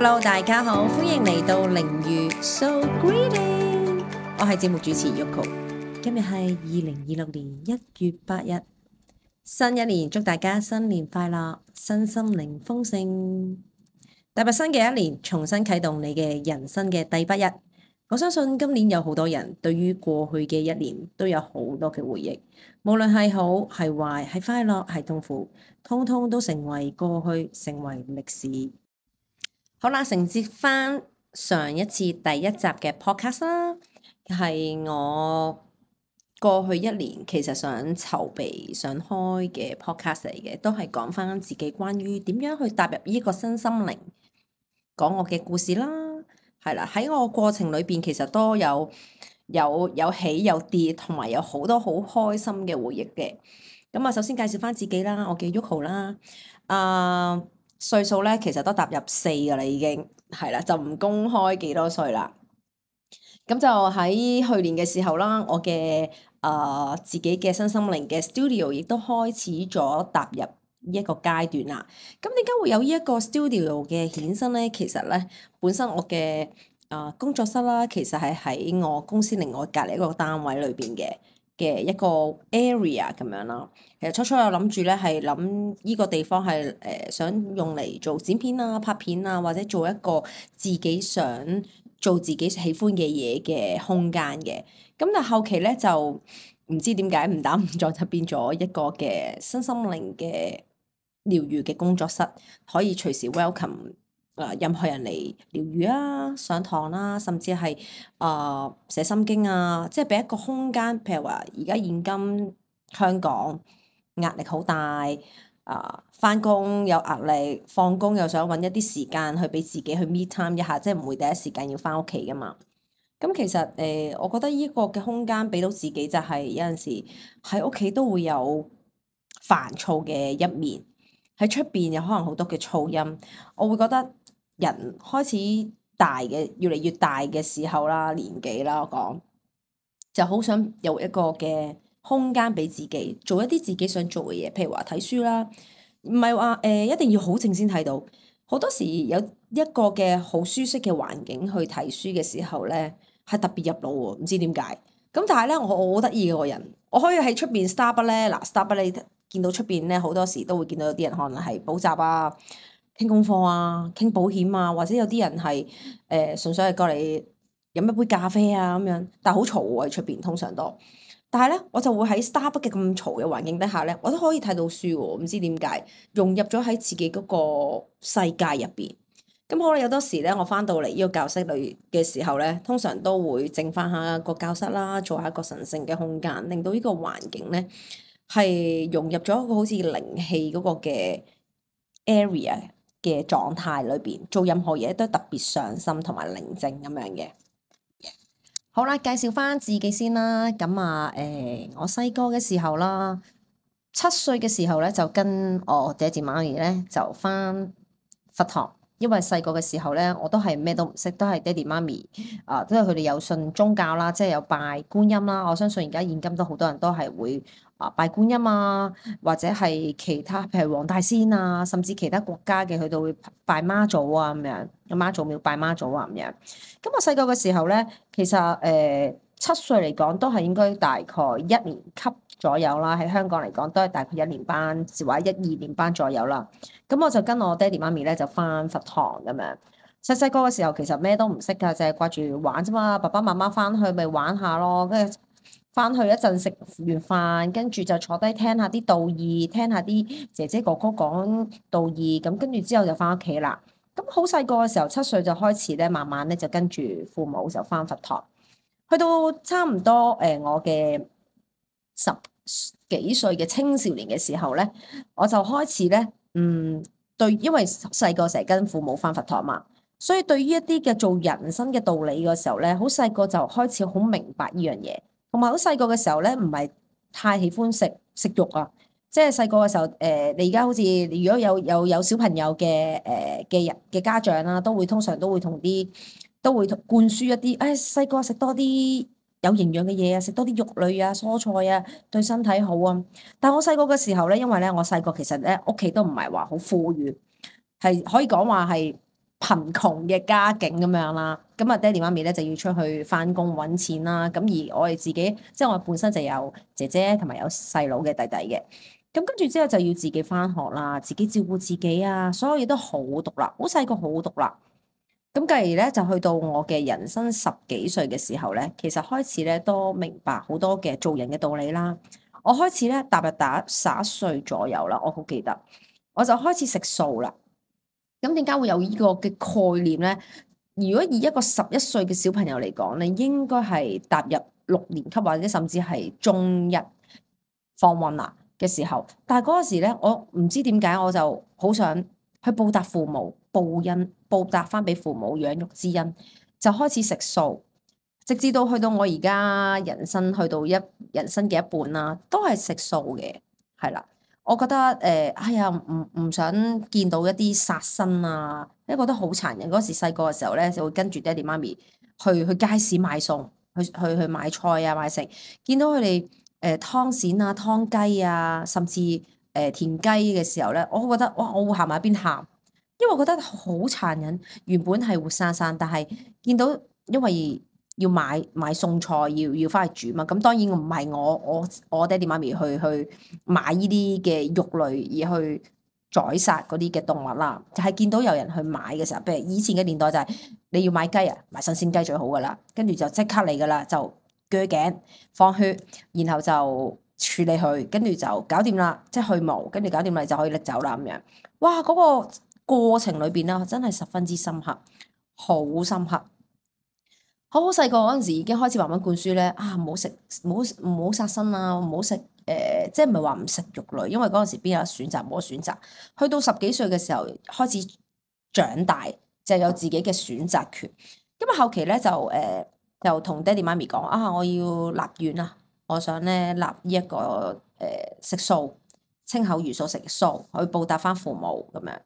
Hello，大家好，歡迎嚟到靈遇 So Greeting， 我係節目主持 Yoko， 今日係2026年1月8日，新一年，祝大家新年快樂，身心靈豐盛，踏入新嘅一年，重新啟動你嘅人生嘅第8日。我相信今年有好多人對於過去嘅一年都有好多嘅回憶，無論係好係壞，係快樂係痛苦，通通都成為過去，成為歷史。好啦，承接翻上一次第一集嘅 podcast 啦，係我過去一年其實想籌備想開嘅 podcast 嚟嘅，都係講翻自己關於點樣去踏入呢個新心靈，講我嘅故事啦。係啦，喺我過程裏邊其實都有起有跌，同埋有好多好開心嘅回憶嘅。咁啊，首先介紹翻自己啦，我叫 Yoko 啦，歲數咧其實都踏入4噶啦，已經係啦，就唔公開幾多歲啦。咁就喺去年嘅時候啦，我嘅自己嘅身心靈嘅 studio 亦都開始咗踏入一個階段啦。咁點解會有呢一個 studio 嘅衍生咧？其實咧，本身我嘅工作室啦，其實係喺我公司另外隔離一個單位裏邊嘅一個 area 咁樣啦。其實初初有諗住咧，係諗呢個地方係想用嚟做剪片啊、拍片啊，或者做一個自己想做自己喜歡嘅嘢嘅空間嘅。咁但後期咧就唔知點解誤打誤撞就變咗一個嘅身心靈嘅療愈嘅工作室，可以隨時 welcome 任何人嚟療愈啊、上堂啦，甚至係寫心經啊，即係俾一個空間。譬如話而家現今香港壓力好大，返工有壓力，放工又想揾一啲時間去俾自己去 me time 一下，即係唔會第一時間要返屋企㗎嘛。咁其實我覺得呢個嘅空間俾到自己就係有陣時喺屋企都會有煩躁嘅一面，喺出邊有可能好多嘅噪音，我會覺得人開始大嘅越嚟越大嘅時候啦，年紀啦，我講就好想有一個嘅空間俾自己做一啲自己想做嘅嘢，譬如話睇書啦，唔係話一定要好靜先睇到，好多時有一個嘅好舒適嘅環境去睇書嘅時候咧，係特別入腦喎，唔知點解。咁但係咧，我好得意嘅個人，我可以喺出邊 Starbucks 咧，嗱 Starbucks 你見到出邊咧好多時都會見到有啲人可能係補習啊、傾功課啊、傾保險啊，或者有啲人係純粹係過嚟飲一杯咖啡啊咁樣，但係好嘈喎喺出邊通常都。但係咧，我就會喺 Starbucks 嘅咁嘈嘅環境底下咧，我都可以睇到書喎，唔知點解融入咗喺自己嗰個世界入邊。咁好啦，有多時咧，我翻到嚟呢個教室裏嘅時候咧，通常都會靜翻下個教室啦，做下一個神聖嘅空間，令到呢個環境咧係融入咗一個好似靈氣嗰個嘅 area 嘅狀態裏邊，做任何嘢都特別上心同埋寧靜咁樣嘅。好啦，介紹翻自己先啦。咁我細個嘅時候啦，7歲嘅時候咧，就跟我爹哋媽咪咧就翻佛堂。因為細個嘅時候咧，我都係咩都唔識，都係爹哋媽咪都係佢哋有信宗教啦，即係有拜觀音啦。我相信而家現今都好多人都係會拜觀音啊，或者係其他譬如黃大仙啊，甚至其他國家嘅佢都會拜媽祖啊咁樣，媽祖廟拜媽祖啊咁樣。咁我細個嘅時候咧，其實7歲嚟講都係應該大概1年級左右啦，喺香港嚟講都係大概1年班，或者1、2年班左右啦。咁我就跟我爹哋媽咪咧就翻佛堂咁樣。細個嘅時候其實咩都唔識㗎，就係掛住玩啫嘛。爸爸媽媽翻去咪玩下咯，跟住翻去一陣食完飯，跟住就坐低聽下啲道義，聽下啲姐姐哥哥講道義，咁跟住之後就翻屋企啦。咁好細個嘅時候，7歲就開始咧，慢慢咧就跟住父母就翻佛堂。去到差唔多我嘅10幾歲嘅青少年嘅時候咧，我就開始咧對，因為細個成日跟父母翻佛堂嘛，所以對於一啲嘅做人生嘅道理嘅時候咧，好細個就開始好明白呢樣嘢，同埋好細個嘅時候咧，唔係太喜歡食肉啊。即係細個嘅時候，你而家好似如果有小朋友嘅家長啦，通常都會灌輸一啲，細個食多啲有營養嘅嘢啊，食多啲肉類啊、蔬菜啊，對身體好啊。但我細個嘅時候咧，因為咧我細個其實咧屋企都唔係話好富裕，係可以講話係貧窮嘅家境咁樣啦。咁啊，爹哋媽咪咧就要出去返工揾錢啦。咁而我哋自己，即係我本身就有姐姐同埋有細佬嘅弟弟嘅。咁跟住之後就要自己返學啦，自己照顧自己啊，所有嘢都好獨立，好細個好獨立。咁繼而咧就去到我嘅人生十幾歲嘅時候咧，其實開始咧都明白好多嘅做人嘅道理啦。我開始咧踏入11歲左右啦，我好記得，我就開始食素啦。咁點解會有呢個嘅概念咧？如果以一個11歲嘅小朋友嚟講咧，應該係踏入6年級或者甚至係中一放溫啦嘅時候。但係嗰陣時咧，我唔知點解我就好想去報答父母、報恩、報答翻俾父母養育之恩，就開始食素，直至到去到我而家人生去到人生嘅一半啦，都係食素嘅，係啦。我覺得哎呀，唔想見到一啲殺生啊，因為覺得好殘忍。嗰時細個嘅時候咧，就會跟住爹哋媽咪去街市買餸，去買菜啊買食，見到佢哋劏鱔啊、劏雞啊，甚至田雞嘅時候咧，我會覺得哇，我會行埋一邊喊，因為我覺得好殘忍。原本係活生生，但係見到因為要買餸菜，要翻去煮嘛。咁當然唔係我爹哋媽咪去買呢啲嘅肉類而去宰殺嗰啲嘅動物啦。就係見到有人去買嘅時候，譬如以前嘅年代就係你要買雞啊，買新鮮雞最好噶啦，跟住就即刻嚟噶啦，就鋸頸放血，然後就處理佢，跟住就搞掂啦，即係去毛，跟住搞掂啦就可以拎走啦咁樣。哇！嗰個過程裏邊咧，真係十分之深刻，好深刻。好細個嗰陣時已經開始慢慢灌輸咧，啊唔好食，唔好殺生啊，唔好食即係唔係話唔食肉類，因為嗰陣時邊有得選擇，冇得選擇。去到十幾歲嘅時候開始長大，就有自己嘅選擇權。咁啊後期咧就同爹哋媽咪講啊，我要立願啊，我想咧立呢一個食素，清口茹素食素，去報答翻父母咁樣。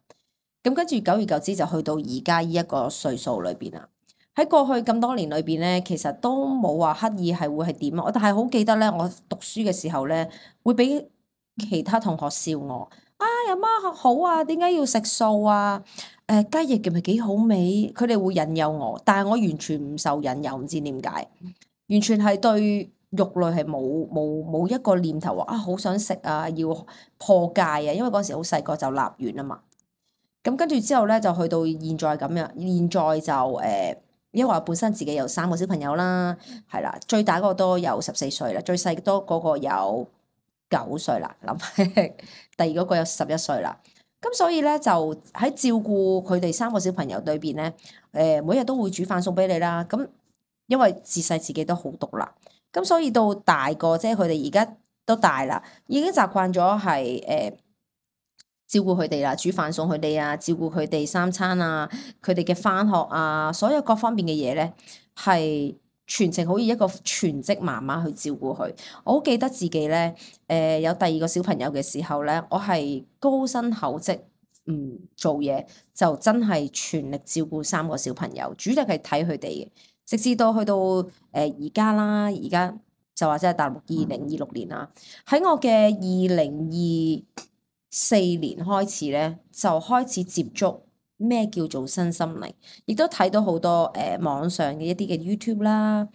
咁跟住久而久之就去到而家呢一個歲數裏邊啦。喺過去咁多年裏邊咧，其實都冇話刻意係會係點啊！我但係好記得咧，我讀書嘅時候咧，會俾其他同學笑我啊，有乜好啊？點解要食素啊？雞翼嘅咪幾好味？佢哋會引誘我，但係我完全唔受引誘，唔知點解，完全係對肉類係冇一個念頭話啊，好想食啊，要破戒啊！因為嗰時好細個就立願啊嘛。咁跟住之後咧，就去到現在咁樣，現在就因為我本身自己有3個小朋友啦，係啦，最大嗰個都有14歲啦，最細多嗰個有9歲啦，諗第二嗰個有11歲啦。咁所以咧就喺照顧佢哋3個小朋友裏邊咧，每日都會煮飯送俾你啦。咁因為自細自己都好獨立，咁所以到大個即係佢哋而家都大啦，已經習慣咗係照顧佢哋啦，煮飯送佢哋啊，照顧佢哋3餐啊，佢哋嘅返學啊，所有各方面嘅嘢咧，係全程好似一個全職媽媽去照顧佢。我好記得自己咧，有第2個小朋友嘅時候咧，我係高薪厚職，唔做嘢就真係全力照顧3個小朋友，主力係睇佢哋嘅，直至到去到而家啦，而家就話即係大陸2026年啦，喺我嘅2024年開始咧，就開始接觸咩叫做身心靈，亦都睇到好多網上嘅一啲嘅 YouTube 啦、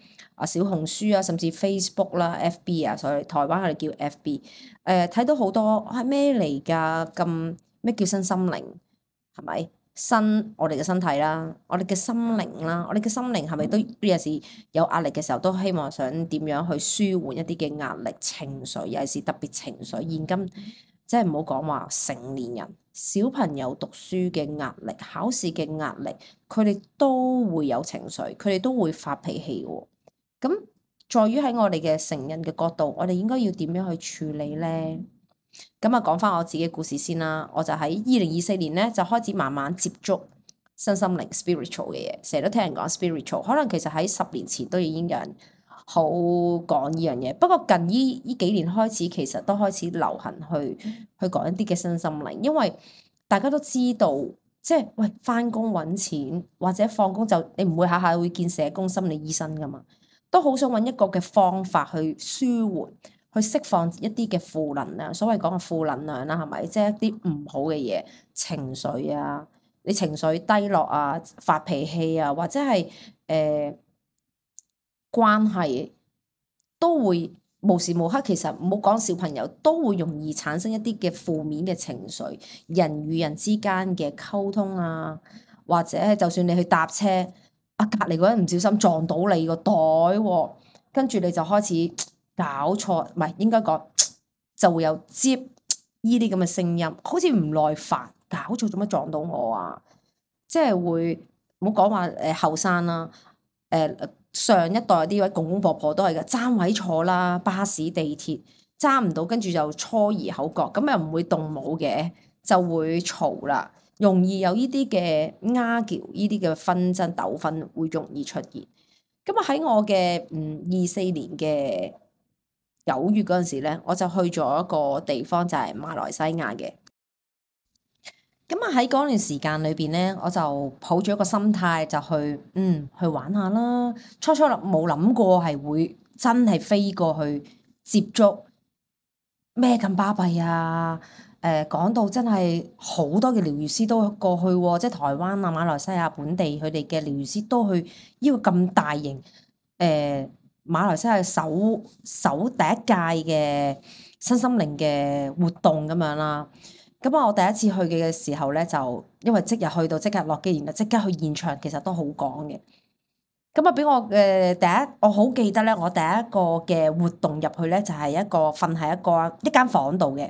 小紅書啊，甚至 Facebook 啦、FB 啊，所以台灣佢哋叫 FB，睇到好多係咩嚟㗎？咁咩叫身心靈？係咪我哋嘅身體啦，我哋嘅心靈啦，我哋嘅心靈係咪都有時有壓力嘅時候，都希望想點樣去舒緩一啲嘅壓力情緒，尤其是特別情緒。現今即係唔好講話成年人，小朋友讀書嘅壓力、考試嘅壓力，佢哋都會有情緒，佢哋都會發脾氣喎。咁在於喺我哋嘅成人嘅角度，我哋應該要點樣去處理咧？咁啊，講翻我自己故事先啦。我就喺2024年咧，就開始慢慢接觸身心靈 spiritual 嘅嘢，成日都聽人講 spiritual，可能其實喺10年前都已經有人好講呢樣嘢，不過近呢幾年開始，其實都開始流行去講一啲嘅身心靈，因為大家都知道，即係喂翻工揾錢或者放工就你唔會下下會見社工、心理醫生噶嘛，都好想揾一個嘅方法去舒緩、去釋放一啲嘅負能量，所謂講嘅負能量啦，係咪？即係一啲唔好嘅嘢、情緒啊、你情緒低落啊、發脾氣啊，或者係關係都會無時無刻，其實唔好講小朋友都會容易產生一啲嘅負面嘅情緒，人與人之間嘅溝通啊，或者就算你去搭車，隔離嗰人唔小心撞到你個袋喎，跟住你就開始搞錯，唔係應該講就會有接呢啲咁嘅聲音，好似唔耐煩，搞錯做乜撞到我啊？即係會唔好講話後生啦，上一代啲位公公婆婆都係嘅，爭位坐啦，巴士地鐵爭唔到，跟住就初兒口角，咁又唔會動武嘅，就會嘈啦，容易有呢啲嘅拗撬，呢啲嘅紛爭糾紛會容易出現。咁啊喺我嘅24年嘅9月嗰陣時咧，我就去咗一個地方就係馬來西亞嘅。咁啊喺嗰段時間裏邊咧，我就抱住一個心態就去玩下啦。初初冇諗過係會真係飛過去接觸咩咁巴閉啊！講到真係好多嘅療癒師都過去喎，即係台灣啊、馬來西亞本地佢哋嘅療癒師都去呢個咁大型馬來西亞首第一屆嘅身心靈嘅活動咁樣啦。咁啊，我第一次去嘅時候咧，就因為即日去到即刻落機，然後即刻去現場，其實都好趕嘅。咁啊，俾我嘅我好記得咧，我第一個嘅活動入去咧，就係一個瞓喺一間房度嘅。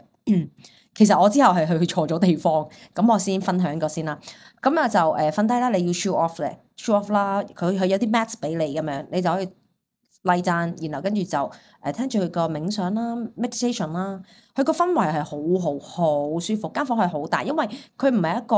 其實我之後係去錯咗地方，咁我先分享個先啦。咁啊就瞓低啦，你要 show off 啦，佢有啲 mat 俾你咁樣，你就可以禮讚，然後跟住就聽住佢個冥想啦 meditation 啦，佢個氛圍係好舒服，間房係好大，因為佢唔係一個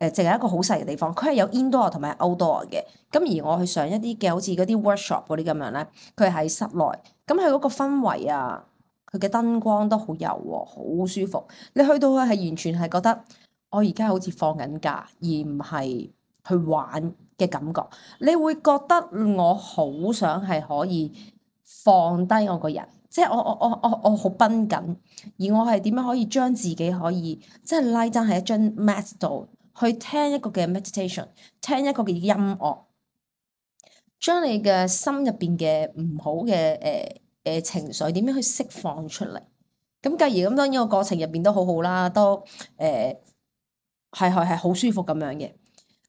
淨係一個好細嘅地方，佢係有 indoor 同埋 outdoor 嘅。咁而我去上一啲嘅好似嗰啲 workshop 嗰啲咁樣咧，佢係喺室內，咁佢嗰個氛圍啊，佢嘅燈光都好柔和，好舒服。你去到佢係完全係覺得我而家好似放緊假，而唔係去玩嘅感覺。你會覺得我好想係可以放低我個人，即係我好繃緊，而我係點樣可以將自己可以即係拉真喺一張 mat 度去聽一個嘅 meditation， 聽一個嘅音樂，將你嘅心入邊嘅唔好嘅情緒點樣去釋放出嚟。咁繼而咁當然個過程入邊都好好啦，都係好舒服咁樣嘅。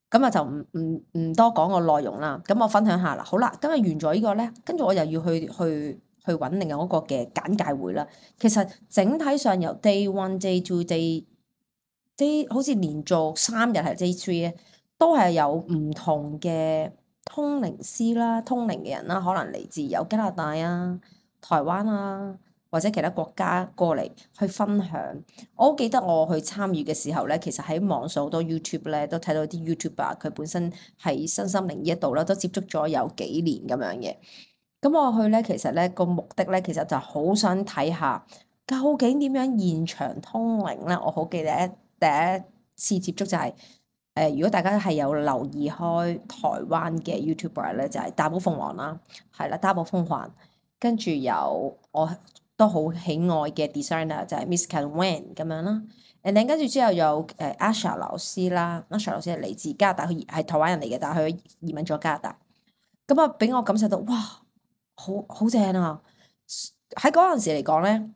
咁啊就唔多講個內容啦。咁我分享下啦。好啦，今日完咗呢個咧，跟住我又要去揾另外一個嘅簡介會啦。其實整體上由 day 1、day 2、day 好似連續3日係 day 3咧，都係有唔同嘅通靈師啦、通靈嘅人啦，可能嚟自有加拿大啊、台灣啊，或者其他國家過嚟去分享。我好記得我去參與嘅時候咧，其實喺網上好多 YouTube 咧都睇到啲 YouTuber 佢本身喺身心靈呢一度咧都接觸咗有幾年咁樣嘅。咁我去咧，其實咧個目的咧，其實就好想睇下究竟點樣現場通靈咧。我好記得第一次接觸就係如果大家係有留意開台灣嘅 YouTuber 咧，就係大寶鳳凰啦，係啦，大寶鳳凰，跟住有我都好喜愛嘅 designer 就係 Miss Can Wen 咁樣啦。跟住之後有Asha 老師啦，Asha 老師係嚟自加拿大，佢係台灣人嚟嘅，但係佢移民咗加拿大。咁啊，俾我感受到哇，好正啊！喺嗰陣時嚟講咧，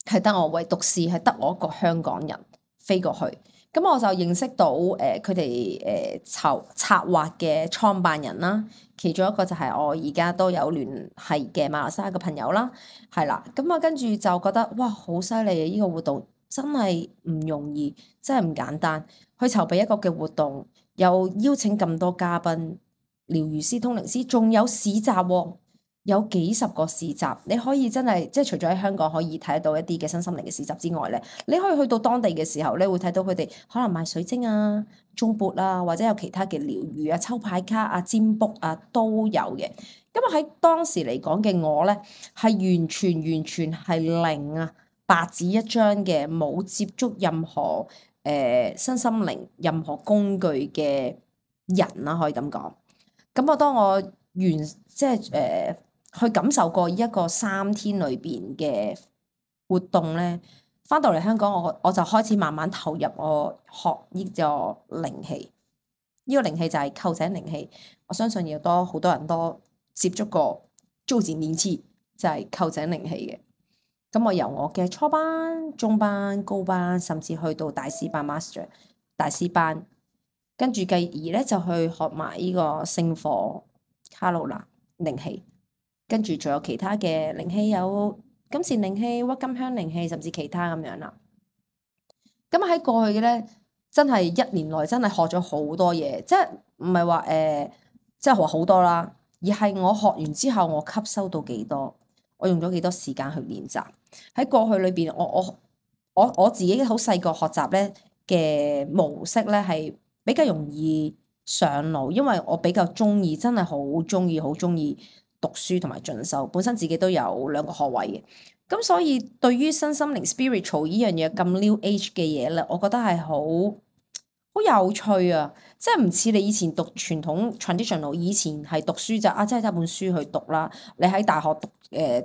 係得我唯獨是係得我一個香港人飛過去。咁我就認識到佢哋策劃嘅創辦人啦，其中一個就係我而家都有聯繫嘅馬來西亞嘅朋友啦，係啦。咁啊，跟住就覺得哇，好犀利啊！呢個活動真係唔容易，真係唔簡單。去籌備一個嘅活動，又邀請咁多嘉賓、療癒師、通靈師，仲有市集喎。有幾十個市集，你可以真係即係除咗喺香港可以睇得到一啲嘅身心靈嘅市集之外咧，你可以去到當地嘅時候咧，會睇到佢哋可能賣水晶啊、頌缽啊，或者有其他嘅療癒啊、抽牌卡啊、占卜啊都有嘅。咁啊喺當時嚟講嘅我咧，係完全係零啊，白紙一張嘅，冇接觸任何身心靈任何工具嘅人啦，可以咁講。咁當我即係去感受過一個3天裏邊嘅活動咧，翻到嚟香港，我就開始慢慢投入我學呢個靈氣。呢個靈氣就係臼井靈氣，我相信有好多人都接觸過做字練字，就係臼井靈氣嘅。咁我由我嘅初班、中班、高班，甚至去到大師班 Master 大師班，跟住繼而咧就去學埋呢個聖火卡路娜靈氣，跟住仲有其他嘅靈氣，有金錢靈氣、鬱金香靈氣，甚至其他咁樣啦。咁喺過去嘅咧，真係一年內真係學咗好多嘢，即係唔係話即係學好多啦，而係我學完之後我吸收到幾多，我用咗幾多時間去練習。喺過去裏邊，我自己好細個學習咧嘅模式咧係比較容易上腦，因為我比較中意，真係好中意讀書同埋進修，本身自己都有2個學位嘅，咁所以對於身心靈 spiritual 呢樣嘢咁 new age 嘅嘢咧，我覺得係好有趣啊！即係唔似你以前讀傳統 traditional， 以前係讀書就真係得本書去讀啦。你喺大學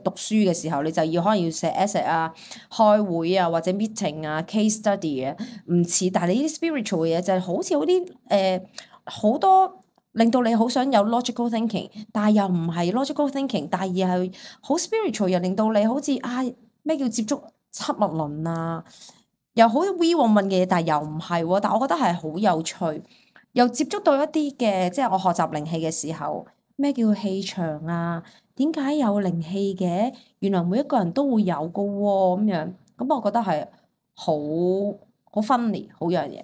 讀書嘅時候，你就可能要寫 essay 啊、開會啊或者 meeting 啊、case study 啊，唔似。但係你呢啲 spiritual 嘅嘢就係好似嗰啲好多令到你好想有 logical thinking， 但係又唔係 logical thinking， 但係係好 spiritual， 又令到你好似咩叫接觸七物論啊？又好 we 問嘅嘢，但係又唔係喎。但係我覺得係好有趣，又接觸到一啲嘅，即係我學習靈氣嘅時候，咩叫氣場啊？點解有靈氣嘅？原來每一個人都會有噶喎，咁樣。咁我覺得係好分裂，好樣嘢。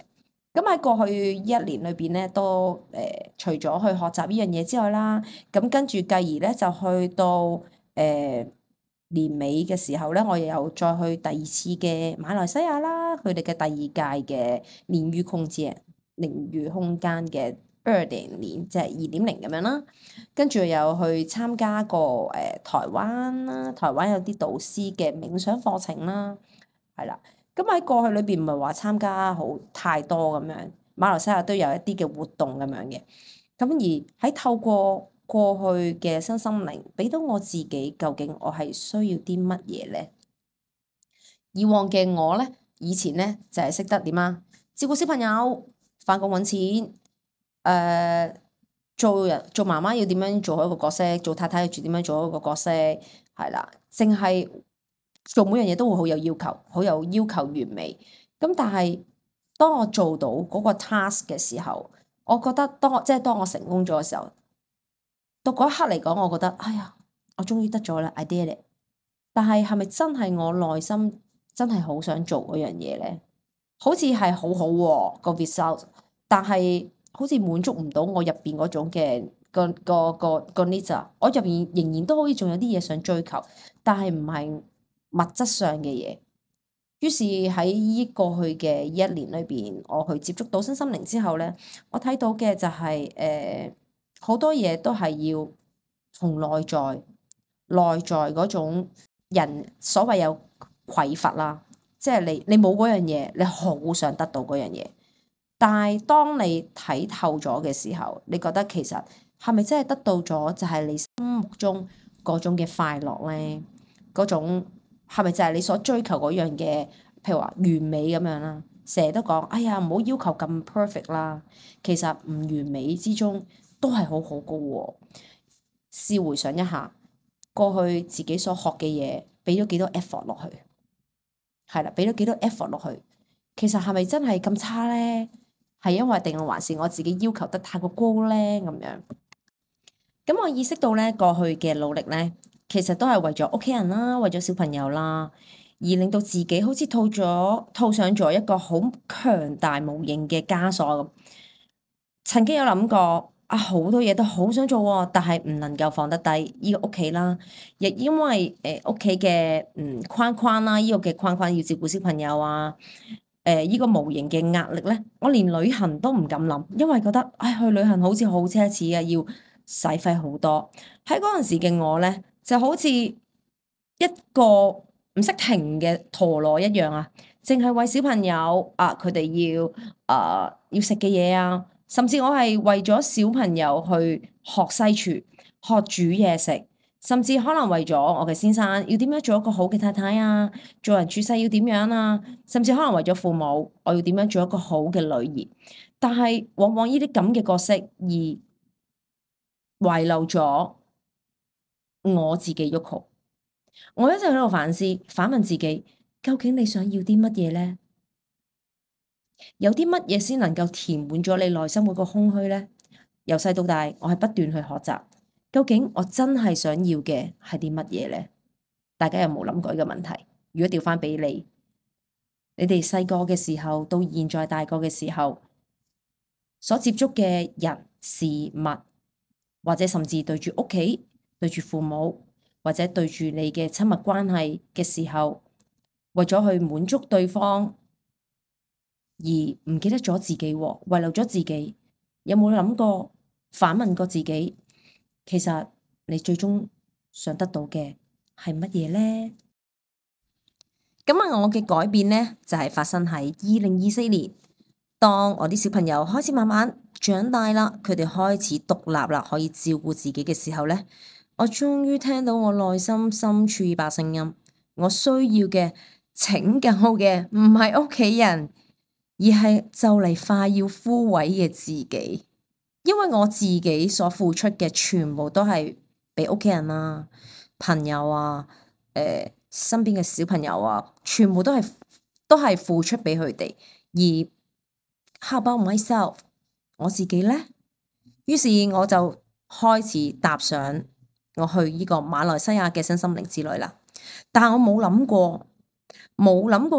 咁喺過去一年裏邊咧，都除咗去學習呢樣嘢之外啦，咁跟住繼而咧就去到年尾嘅時候咧，我又再去第2次嘅馬來西亞啦，佢哋嘅第2屆嘅靈與空間嘅2.0，即係2.0咁樣啦。跟住又去參加過台灣啦，台灣有啲導師嘅冥想課程啦，係啦。咁喺過去裏邊唔係話參加太多咁樣，馬來西亞都有一啲嘅活動咁樣嘅。咁而喺透過過去嘅身心靈，俾到我自己，究竟我係需要啲乜嘢咧？以往嘅我咧，以前咧就係識得點啊？照顧小朋友，返工揾錢，做媽媽要點樣做好一個角色，做太太要點樣做好一個角色，係啦，淨係做每樣嘢都會好有要求，好有要求完美。咁但係當我做到嗰個 task 嘅時候，我覺得當我成功咗嘅時候，到嗰一刻嚟講，我覺得哎呀，我終於得咗啦 ，I did it。但係係咪真係我內心真係好想做嗰樣嘢咧？好似係好好喎個 result，但係好似滿足唔到我入邊嗰種嘅個 need。我入邊仍然都好似仲有啲嘢想追求，但係唔係物質上嘅嘢。於是喺呢過去嘅1年裏邊，我去接觸到身心靈之後咧，我睇到嘅就係好多嘢都係要從內在嗰種人所謂有匱乏啦，即係你冇嗰樣嘢，你好想得到嗰樣嘢，但係當你睇透咗嘅時候，你覺得其實係咪真係得到咗就係你心目中嗰種嘅快樂咧？嗰種係咪就係你所追求嗰樣嘅？譬如話完美咁樣啦，成日都講哎呀，唔好要求咁 perfect 啦，其實唔完美之中都係好好噶喎。試回想一下過去自己所學嘅嘢，俾咗幾多 effort 落去，係啦，俾咗幾多 effort 落去，其實係咪真係咁差咧？係因為定還是我自己要求得太過高咧？咁樣，咁我意識到咧，過去嘅努力咧，其實都係為咗屋企人啦，為咗小朋友啦，而令到自己好似套上咗一個好強大無形嘅枷鎖咁。曾經有諗過好多嘢都好想做喎，但係唔能夠放得低呢個屋企啦，亦因為屋企嘅框框啦，呢個嘅框框要照顧小朋友啊，呢個無形嘅壓力咧，我連旅行都唔敢諗，因為覺得去旅行好似好奢侈啊，要使費好多。喺嗰陣時嘅我咧，就好似一個唔識停嘅陀螺一樣啊，淨係為小朋友佢哋要食嘅嘢啊。甚至我係為咗小朋友去學西廚、學煮嘢食，甚至可能為咗我嘅先生要點樣做一個好嘅太太啊，做人處世要點樣啊，甚至可能為咗父母，我要點樣做一個好嘅女兒。但係往往呢啲咁嘅角色而遺漏咗我自己Yoko。我一直喺度反思，反問自己，究竟你想要啲乜嘢呢？有啲乜嘢先能夠填滿咗你內心嗰個空虛呢？由細到大，我係不斷去學習，究竟我真係想要嘅係啲乜嘢呢？大家有冇諗過呢個問題？如果調翻俾你，你哋細個嘅時候到現在大個嘅時候，所接觸嘅人事物，或者甚至對住屋企、對住父母，或者對住你嘅親密關係嘅時候，為咗去滿足對方而唔記得咗自己，遺留咗自己，有冇諗過反問過自己，其實你最終想得到嘅係乜嘢呢？咁我嘅改變呢，就係發生喺2024年，當我啲小朋友開始慢慢長大啦，佢哋開始獨立啦，可以照顧自己嘅時候呢，我終於聽到我內心深處一把聲音，我需要嘅拯救嘅唔係屋企人，而係就嚟快要枯萎嘅自己，因為我自己所付出嘅全部都係俾屋企人啊、朋友啊、身邊嘅小朋友啊，全部都係付出俾佢哋。而 how about myself？ 我自己呢？於是我就開始踏上我去呢個馬來西亞嘅身心靈之旅啦。但係我冇諗過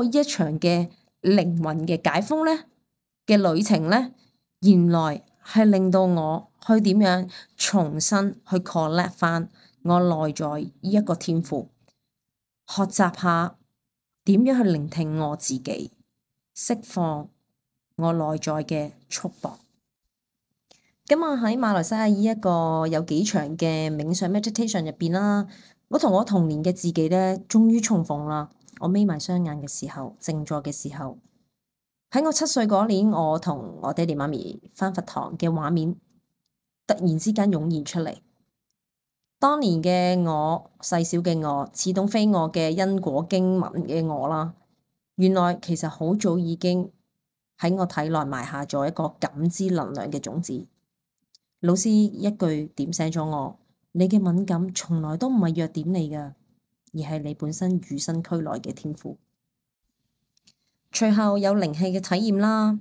呢一場嘅靈魂嘅解封呢嘅旅程呢，原來係令到我去點樣重新去 collect 翻我內在呢一個天賦，學習下點樣去聆聽我自己，釋放我內在嘅束縛。咁啊喺馬來西亞呢一個有幾場嘅冥想 meditation 入邊啦，我同我童年嘅自己咧，終於重逢啦。我眯埋雙眼嘅時候，靜坐嘅時候，喺我7歲嗰年，我同我爹哋媽咪返佛堂嘅畫面，突然之間湧現出嚟。當年嘅我，細小嘅我，似懂非我嘅因果經文嘅我啦，原來其實好早已經喺我體內埋下咗一個感知能量嘅種子。老師一句點醒咗我，你嘅敏感從來都唔係弱點嚟㗎，而係你本身與生俱來嘅天賦。隨後有靈氣嘅體驗啦，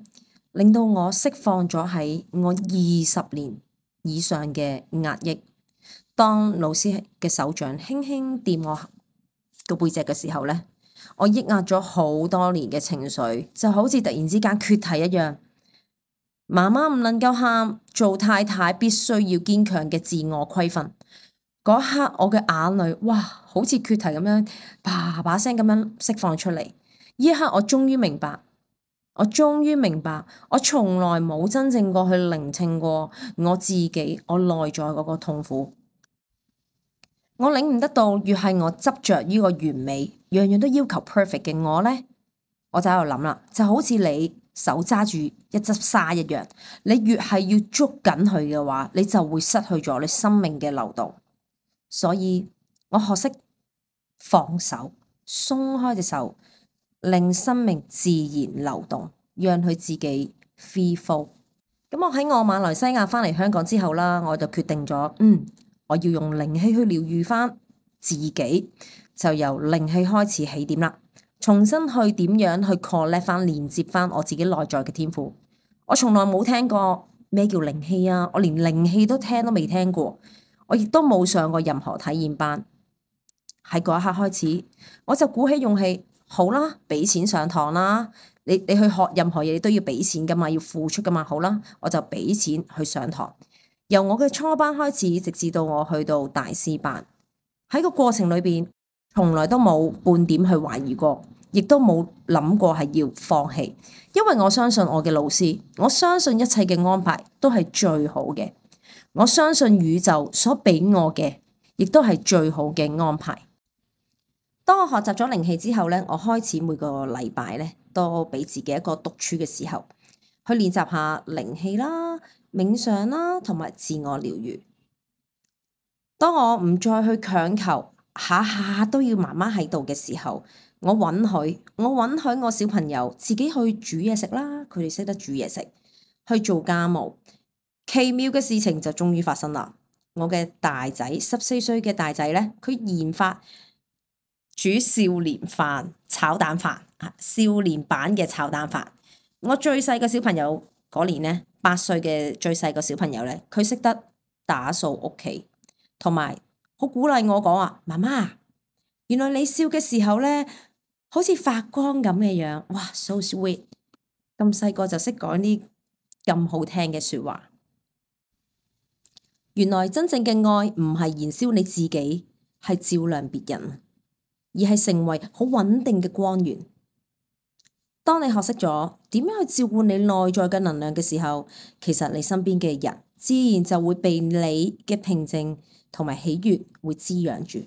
令到我釋放咗喺我20年以上嘅壓抑。當老師嘅手掌輕輕掂我個背脊嘅時候呢，我抑壓咗好多年嘅情緒，就好似突然之間決堤一樣。媽媽唔能夠喊，做太太必須要堅強嘅自我規訓。嗰刻我嘅眼淚，哇，好似決堤咁樣，啪啪聲咁樣釋放出嚟。呢一刻我終於明白，我從來冇真正過去聆聽過我自己，我內在嗰個痛苦。我領悟得到，越係我執着呢個完美，樣樣都要求 perfect 嘅我呢，我就喺度諗啦，就好似你手揸住一執沙一樣，你越係要捉緊佢嘅話，你就會失去咗你生命嘅流動。所以我學識放手，鬆開隻手，令生命自然流動，讓佢自己 free flow。咁我喺我馬來西亞翻嚟香港之後啦，我就決定咗，我要用靈氣去療癒翻自己，就由靈氣開始起點啦。重新去點樣去 collect 翻、連接翻我自己內在嘅天賦。我從來冇聽過咩叫靈氣啊，我連靈氣都聽都未聽過，我亦都冇上過任何體驗班。喺嗰一刻開始，我就鼓起勇氣，好啦，俾錢上堂啦。你去學任何嘢，你都要俾錢噶嘛，要付出噶嘛。好啦，我就俾錢去上堂。由我嘅初班開始，直至到我去到大師班，喺個過程裏邊，從來都冇半點去懷疑過，亦都冇諗過係要放棄，因為我相信我嘅老師，我相信一切嘅安排都係最好嘅，我相信宇宙所俾我嘅，亦都係最好嘅安排。當我學習咗靈氣之後咧，我開始每個禮拜咧都俾自己一個獨處嘅時候，去練習下靈氣啦、冥想啦，同埋自我療癒。當我唔再去強求下下都要媽媽喺度嘅時候，我允許我小朋友自己去煮嘢食啦，佢哋識得煮嘢食，去做家務。奇妙嘅事情就終於發生啦！我嘅大仔14歲嘅大仔咧，佢研發煮少年飯炒蛋飯，少年版嘅炒蛋飯。我最細個小朋友嗰年咧，8歲嘅最細個小朋友咧，佢識得打掃屋企，同埋好鼓勵我講話，媽媽，原來你笑嘅時候咧，好似發光咁嘅樣，哇 so sweet！咁細個就識講啲咁好聽嘅說話。原來真正嘅愛唔係燃燒你自己，係照亮別人，而係成為好穩定嘅光源。當你學識咗點樣去照顧你內在嘅能量嘅時候，其實你身邊嘅人自然就會被你嘅平靜同埋喜悅會滋養住。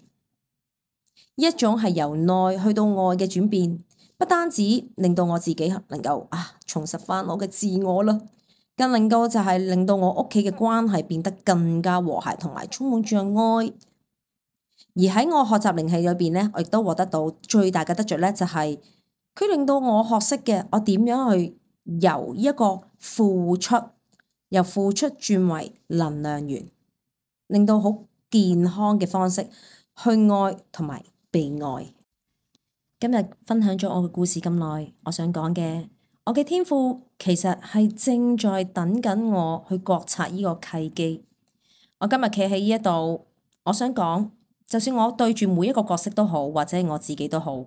一種係由內去到外嘅轉變，不單止令到我自己能夠重拾翻我嘅自我啦，更能夠就係令到我屋企嘅關係變得更加和諧同埋充滿住愛。而喺我學習靈氣裏邊咧，我亦都獲得到最大嘅得着咧，就係佢令到我學識嘅我點樣去由一個由付出轉為能量源，令到好健康嘅方式去愛同埋被愛。今日分享咗我嘅故事咁耐，我想講嘅，我嘅天父其實係正在等緊我去覺察呢個契機。我今日企喺呢一度，我想講，就算我對住每一個角色都好，或者我自己都好，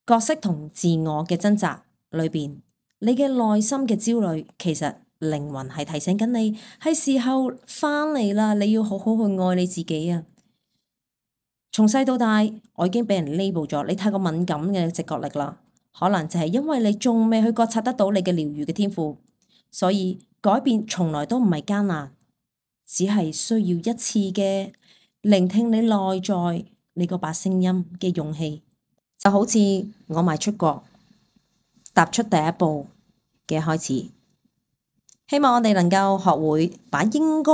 角色同自我嘅掙扎裏邊，你嘅內心嘅焦慮，其實靈魂係提醒緊你，係時候翻嚟啦，你要好好去愛你自己啊！從細到大，我已經俾人 label 咗，你太過敏感嘅直覺力啦。可能就係因為你仲未去覺察得到你嘅療癒嘅天賦，所以改變從來都唔係艱難，只係需要一次嘅聆聽你內在你嗰把聲音嘅勇氣。就好似我邁出國，踏出第一步嘅開始，希望我哋能夠學會把應該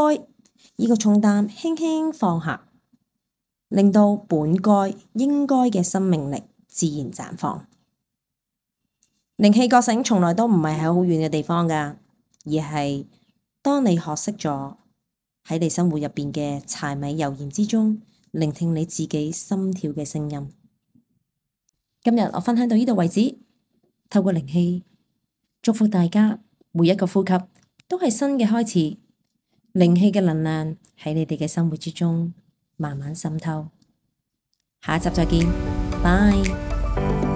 呢個重擔輕輕放下，令到本該應該嘅生命力自然綻放。靈氣覺醒從來都唔係喺好遠嘅地方㗎，而係當你學識咗喺你生活入邊嘅柴米油鹽之中，聆聽你自己心跳嘅聲音。今日我分享到呢度為止，透過靈氣祝福大家，每一個呼吸都係新嘅開始，靈氣嘅能量喺你哋嘅生活之中慢慢滲透。下一集再見，拜。